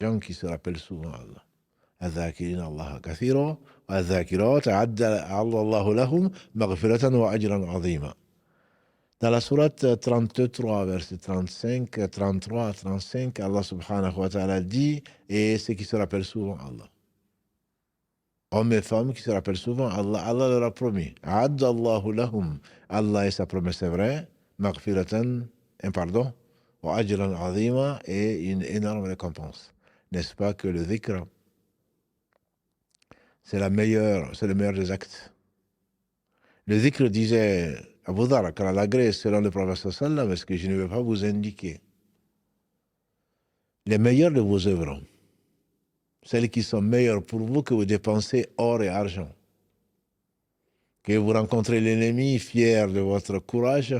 gens qui se rappellent souvent Allah. الذاكرين الله كثيرا والذاكرات أعد الله لهم مغفرة وأجرا عظيما. Dans la sourate 33, verset 35, 33, 35, Allah subhanahu wa ta'ala dit, et ceux qui se rappellent souvent Allah. Hommes et femmes qui se rappellent souvent Allah, Allah leur a promis. A'adda Allahu lahum. Allah et sa promesse est vraie. Maghfiratan, un pardon. Wa ajran azima, et une énorme récompense. N'est-ce pas que le dhikr, c'est le meilleur des actes. Le dhikr disait Abu Dhar, car la Grèce, selon le prophète sallam, est-ce que je ne vais pas vous indiquer les meilleures de vos œuvres, celles qui sont meilleures pour vous que vous dépensez or et argent, que vous rencontrez l'ennemi fier de votre courage.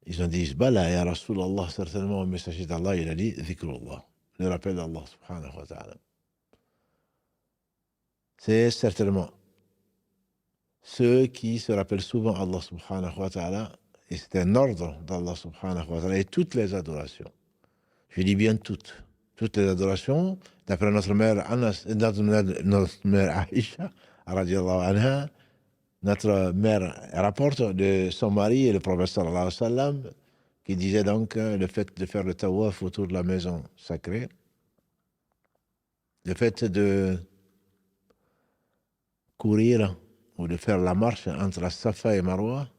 Ils ont dit, Bala, ya Rasulallah, certainement, au messager d'Allah, il a dit, dhikrullah, le rappel d'Allah, subhanahu wa ta'ala. C'est certainement ceux qui se rappellent souvent Allah, subhanahu wa ta'ala, et c'est un ordre d'Allah, subhanahu wa ta'ala, et toutes les adorations. Je dis bien toutes les adorations, d'après notre mère Aïcha, radiallahu anha, notre mère rapporte de son mari et le prophète sallallahu alayhi wa sallam, qui disait donc le fait de faire le tawaf autour de la maison sacrée, le fait de courir ou de faire la marche entre la Safa et Marwa,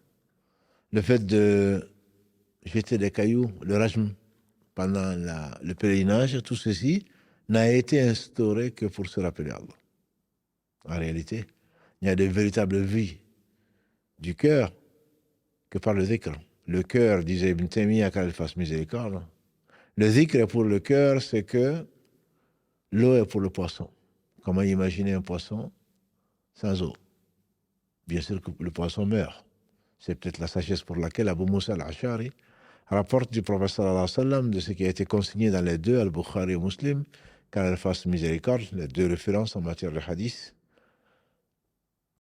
le fait de jeter des cailloux, le rajm, pendant le pèlerinage, tout ceci n'a été instauré que pour se rappeler Allah. En réalité, il y a de véritables vies du cœur que par le dhikr. Le cœur, disait Ibn Taymiyyah, qu'Allah fasse miséricorde, le dhikr pour le cœur, c'est que l'eau est pour le poisson. Comment imaginer un poisson sans eau? Bien sûr que le poisson meurt. C'est peut-être la sagesse pour laquelle Abu Musa al-Ash'ari rapporte du prophète sallallahu alayhi wa sallam de ce qui a été consigné dans les deux, Al-Bukhari et Muslim, qu'Allah fasse miséricorde, les deux références en matière de hadith.